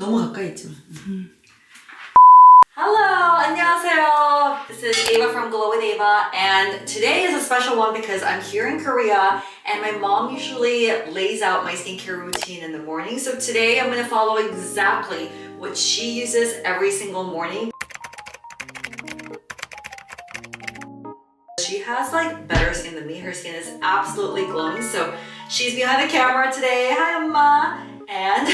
너무 가까이 있지 마. Hello, 안녕하세요. This is Ava from Glow with Ava, and today is a special one because I'm here in Korea and my mom usually lays out my skincare routine in the morning. So today I'm going to follow exactly what she uses every single morning. She has like better skin than me. Her skin is absolutely glowing. So she's behind the camera today. Hi, Amma. And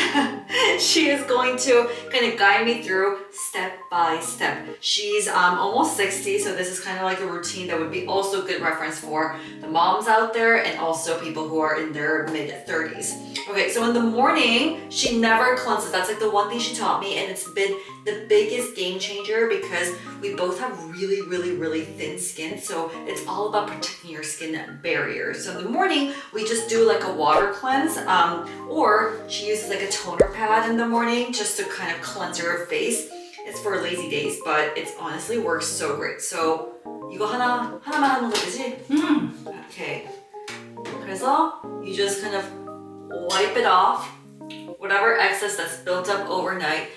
she is going to kind of guide me through step by step. She's almost 60, so this is kind of like a routine that would be also good reference for the moms out there and also people who are in their mid-30s. Okay, so in the morning, she never cleanses. That's like the one thing she taught me, and it's been the biggest game changer because we both have really thin skin, so it's all about protecting your skin barriers. So in the morning, we just do like a water cleanse, or she uses like a toner pad in the morning just to kind of cleanse her face. It's for lazy days, but it honestly works so great. So 이거 하나만 하는 거지? Okay. 그래서 you just kind of wipe it off, whatever excess that's built up overnight.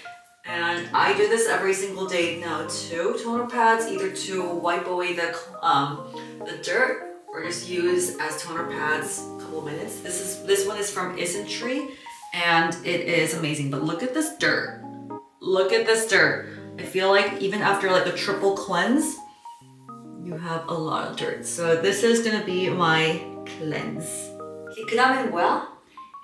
And I do this every single day now too. Toner pads, either to wipe away the dirt or just use as toner pads a couple of minutes. This one is from Isntree and it is amazing. But look at this dirt. Look at this dirt. I feel like even after like a triple cleanse, you have a lot of dirt. So this is gonna be my cleanse. 그 다음에는 뭐야?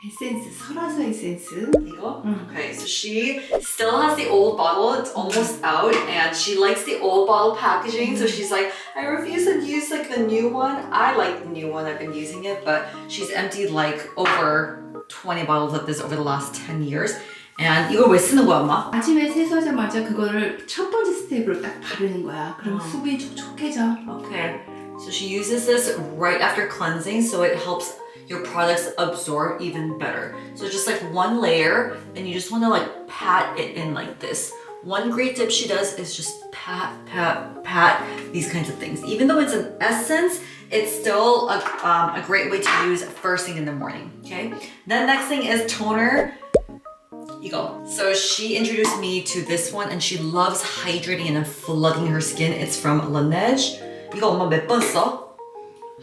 에센스, 설화서 에센스. 이거? Okay, so she still has the old bottle. It's almost out, and she likes the old bottle packaging. So she's like, I refuse to use like the new one. I like the new one. I've been using it, but she's emptied like over 20 bottles of this over the last 10 years. And 이걸 왜 쓰는 거야, 엄마? 아침에 세수하자마자 그거를 첫 번째 스텝으로 딱 바르는 거야. 그럼 수분이 촉촉해져. Okay, so she uses this right after cleansing, so it helps your products absorb even better. So just like one layer, and you just want to like pat it in like this. One great tip she does is just pat these kinds of things. Even though it's an essence, it's still a great way to use first thing in the morning. Okay. Then next thing is toner. 이거. So she introduced me to this one, and she loves hydrating and flooding her skin. It's from Laneige. 이거 엄마 몇 번 써?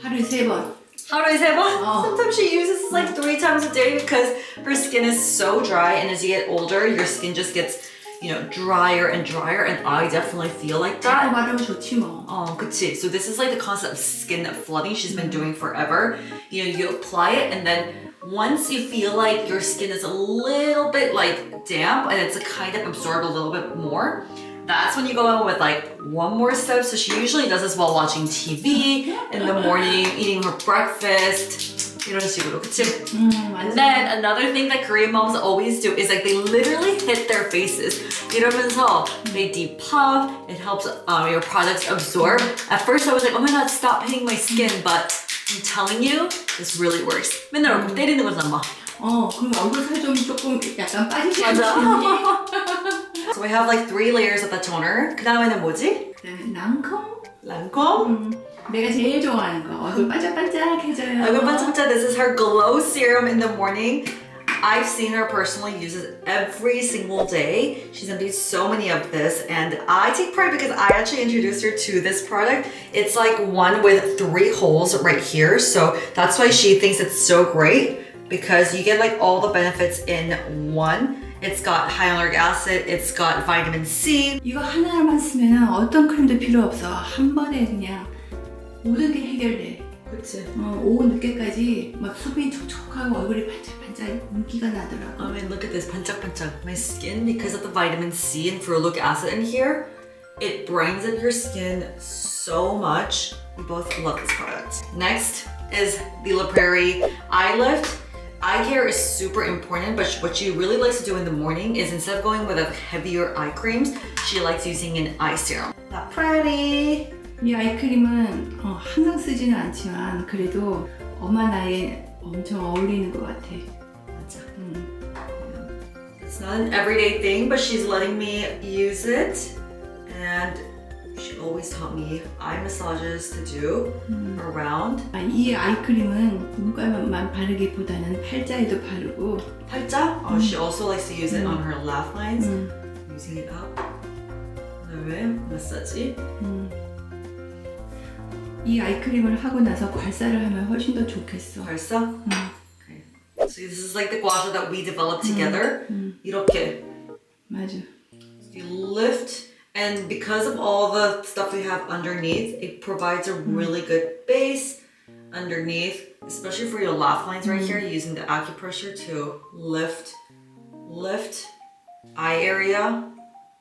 하루에 3번. 하루에 3번? Sometimes she uses this like 3 times a day because her skin is so dry, and as you get older, your skin just gets, you know, drier and drier, and I definitely feel like that. 바르면 좋지 뭐. 그치. So this is like the concept of skin flooding she's been doing forever. You know, you apply it, and then once you feel like your skin is a little bit like damp and it's a kind of absorbed a little bit more, that's when you go in with like one more step. So she usually does this while watching TV in the morning, eating her breakfast. 이런 식으로, 그치? And then another thing that Korean moms always do is like they literally hit their faces. 이러면서 they depuff. It helps your products absorb. At first I was like, oh my god, stop hitting my skin, but I'm telling you, this really works. 맨날 얼굴 때리는 거잖아. 그럼 얼굴 살 좀 조금 약간 빠지지 않니? So we have like 3 layers of the toner. 그 다음에는 뭐지? 그다음에 랑콤. 랑콤? 내가 제일 좋아하는 거. 얼굴 반짝반짝해져요. 얼굴 반짝반짝. This is her glow serum in the morning. I've seen her personally use it every single day. She's emptied so many of this, and I take pride because I actually introduced her to this product. It's like one with 3 holes right here, so that's why she thinks it's so great because you get like all the benefits in one. It's got hyaluronic acid, it's got vitamin C. 이거 하나만 쓰면 어떤 크림도 필요 없어. 한 번에 그냥 모든 게 해결돼. 그치. 오후 늦게까지 막 수분이 촉촉하고 얼굴이 반짝반짝 윤기가 나더라고. I mean, look at this, 반짝반짝. My skin, because of the vitamin C and ferulic acid in here, it brightens up your skin so much. We both love this product. Next is the La Prairie Eye Lift. Eye care is super important, but what she really likes to do in the morning is instead of going with a heavier eye creams, she likes using an eye serum. La Prairie. 이 아이크림은 항상 쓰지는 않지만 그래도 엄마 나이에 엄청 어울리는 것 같아. 맞아. It's not an everyday thing, but she's letting me use it, and She always taught me eye massages to do around. 이 아이크림은 눈가만 바르기보다는 팔자에도 바르고 팔자? Oh, she also likes to use it on her laugh lines. Using it up. 그다음에 마사지. 이 아이크림을 하고 나서 괄사를 하면 훨씬 더 좋겠어. 괄사? Okay. So this is like the gua sha that we developed together. 이렇게. 맞아. You lift, and because of all the stuff we have underneath, it provides a really good base underneath, especially for your laugh lines right here, using the acupressure to lift eye area.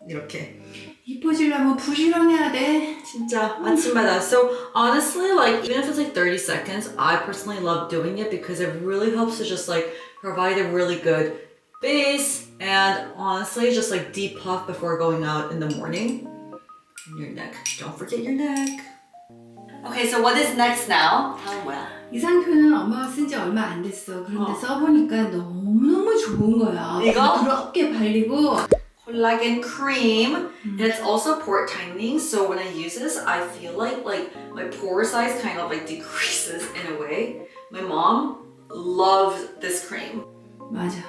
이렇게. 이뻐지려면 부지런해야 돼. 진짜 아침마다. So honestly, like even if it's like 30 seconds, I personally love doing it because it really helps to just like provide a really good base and honestly just like deep puff before going out in the morning. And your neck. Don't forget your neck. Okay, so what is next now? How well? 이 상표는 엄마가 쓴 지 얼마 안 됐어. 그런데 써보니까 너무너무 좋은 거야. 이거? 부드럽게 발리고 Collagen cream, and it's also pore tightening. So when I use this, I feel like my pore size kind of like decreases in a way. My mom loves this cream. 맞아.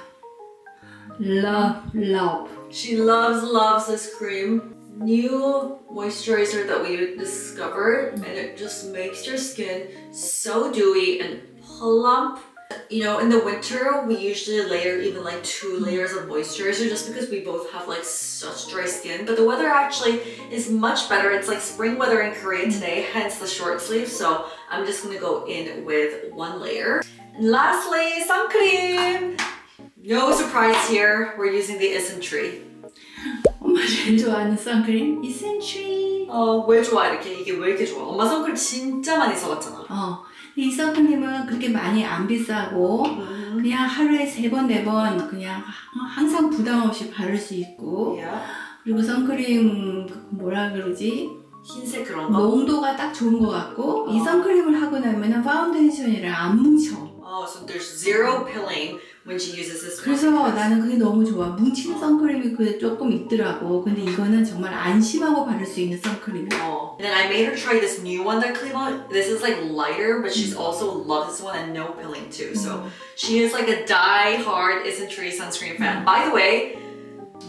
Love. She loves this cream. New moisturizer that we discovered, and it just makes your skin so dewy and plump. You know, in the winter, we usually layer even like 2 layers of moisturizer just because we both have like such dry skin. But the weather actually is much better. It's like spring weather in Korea today, hence the short sleeve. So I'm just gonna go in with 1 layer. And lastly, sun cream. No surprise here, we're using the Essential. 엄마 제일 좋아하는 선크림 이센츄리. 왜 좋아 이렇게? 이게 왜 이렇게 좋아? 엄마 선크림 진짜 많이 써봤잖아. 이 선크림은 그렇게 많이 안 비싸고 그냥 하루에 3번, 4번 그냥 항상 부담 없이 바를 수 있고 그리고 선크림 뭐라 그러지? 흰색 그런 거? 농도가 딱 좋은 것 같고 이 선크림을 하고 나면 파운데이션이랑 안 뭉쳐. So there's zero pilling when she uses this. 그래서 나는 그게 너무 좋아. 뭉치는 선크림이 그 조금 있더라고. 근데 이거는 정말 안심하고 바를 수 있는 선크림이야. And then I made her try this new one that came out. This is like lighter, but she's also loves this one and no pilling too. So she is like a die-hard Essential sunscreen fan. By the way,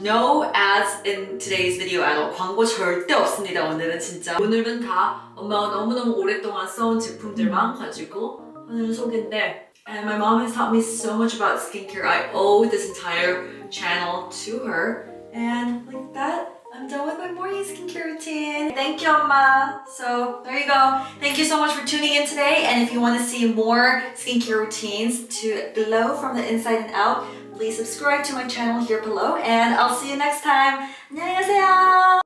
no ads in today's video at all. 광고 절대 없습니다. 오늘은 진짜. 오늘은 다 엄마가 너무너무 오랫동안 써온 제품들만 가지고 하는 소개인데 and my mom has taught me so much about skincare. I owe this entire channel to her. And like that, I'm done with my morning skincare routine. Thank you, Amma. So there you go. Thank you so much for tuning in today. And if you want to see more skincare routines to glow from the inside and out, please subscribe to my channel here below. And I'll see you next time. 안녕히 가세요.